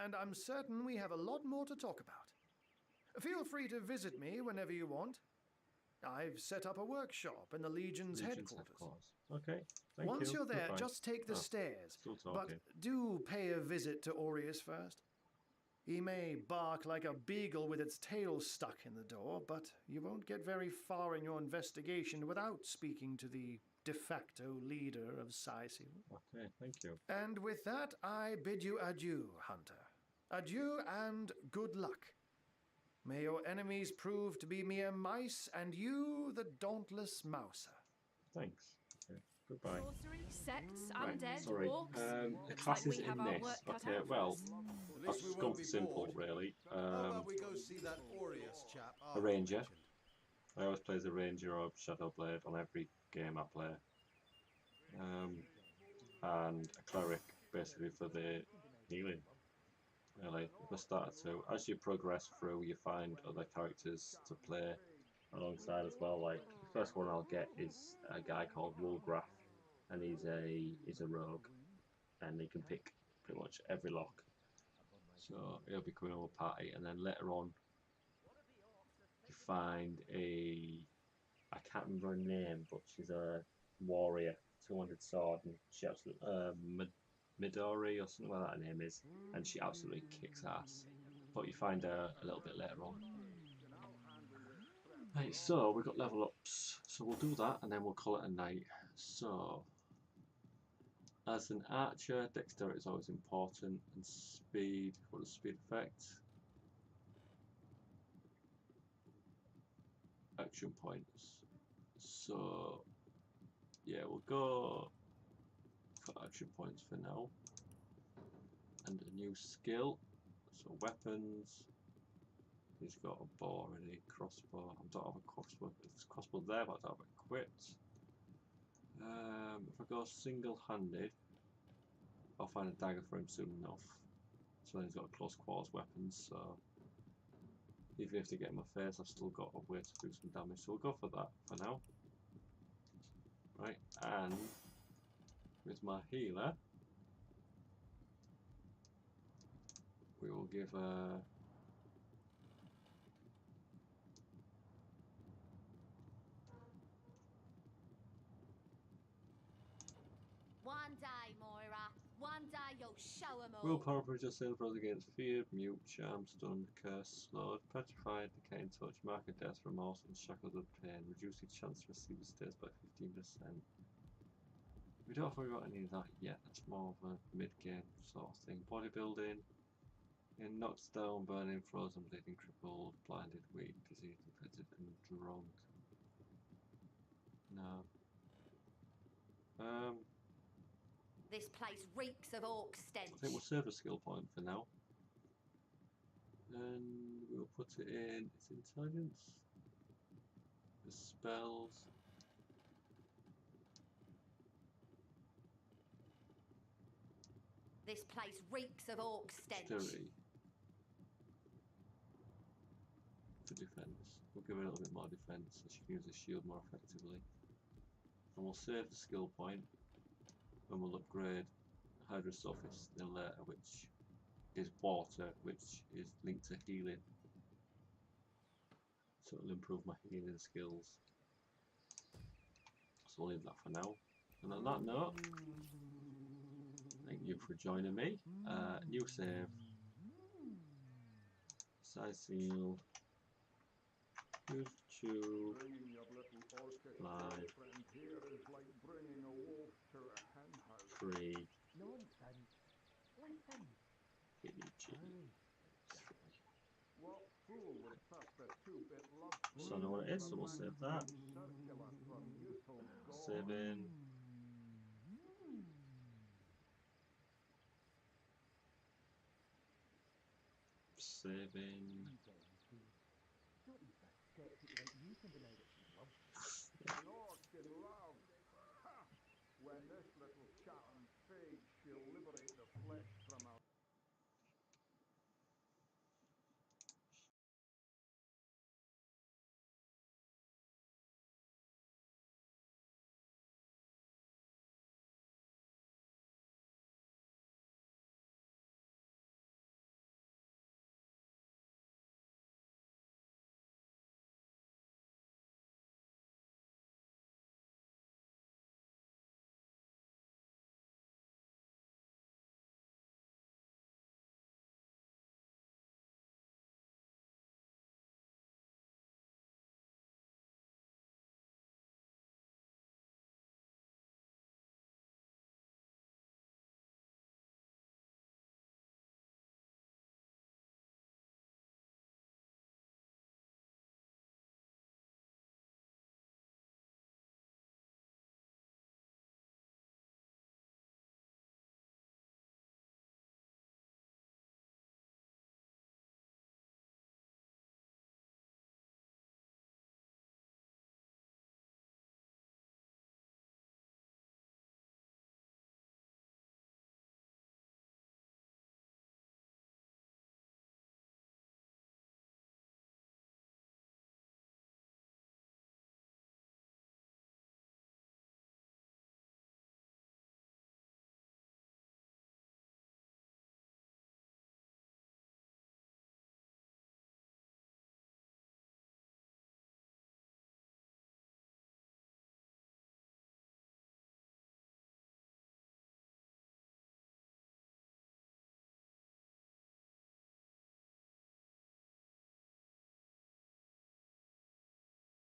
And I'm certain we have a lot more to talk about. Feel free to visit me whenever you want. I've set up a workshop in the Legion's headquarters. Okay, thank you. Once you're there, Goodbye. just take the stairs. Still But talking. do pay a visit to Aureus first. He may bark like a beagle with its tail stuck in the door, but you won't get very far in your investigation without speaking to the de facto leader of Saisil. Okay, thank you. And with that, I bid you adieu, Hunter. Adieu and good luck. May your enemies prove to be mere mice, and you the dauntless mouser. Thanks. Okay, goodbye. Sorcery, sects, Right, undead, sorry. orcs. The Looks classes like we in have our this. work cut Okay, out for well, us. I've just gone for simple, really. How about we go see that Aureus chap? A ranger. I always play as a ranger or Shadowblade on every game I play. And a cleric, basically, for the healing. Really, the starter too. As you progress through, you find other characters to play alongside as well. Like the first one I'll get is a guy called Woolgraf, and he's a rogue, and he can pick pretty much every lock. So he'll be coming over party, and then later on, you find I can't remember her name, but she's a warrior, 200 sword, and she absolutely Midori or something like that her name is, and she absolutely kicks ass. But you find her a little bit later on. Right, so we've got level ups, so we'll do that and then we'll call it a night. So As an archer, dexterity is always important, and speed. What is speed effect? Action points. So, yeah, we'll go for action points for now. And a new skill. So, weapons. He's got a bow already, crossbow. I don't have a crossbow. There's a crossbow there, but I don't have it equipped. If I go single-handed, I'll find a dagger for him soon enough. So then he's got close quarters weapons, so even if they get in my face, I've still got a way to do some damage. So we'll go for that for now. Right, and with my healer, we will give a one day, Moira. One day you'll show 'em all. willpower for just save throws against fear, mute, charm, stunned, curse, slowed, petrified, decaying touch, mark of death, remorse, and shackles of pain. Reduce your chance to receive the states by 15%. We don't have to worry about any of that yet. That's more of a mid-game sort of thing. Bodybuilding. It knocks down, burning, frozen, bleeding, crippled, blinded, weak, diseased, infected, and drunk. No. This place reeks of orc stench. I think we'll save a skill point for now. And we'll put it in its intelligence. The spells. This place reeks of orc stench. Dexterity. For defense. We'll give it a little bit more defense so she can use the shield more effectively. And we'll save the skill point. And we'll upgrade Hydrosophist then later, which is water, which is linked to healing. So it'll improve my healing skills. So I'll leave that for now. And on that note, thank you for joining me. New save. Size seal. Use tube. Live. 3. Nonsense. Listen. What fool would trust a two-bit love So I know what it is, so we'll save that. circular from youthful Save in. Save in. Don't you suspect it went you can deny that she loves you? An orc in love. Ha! When this little chat and fade, she'll liberate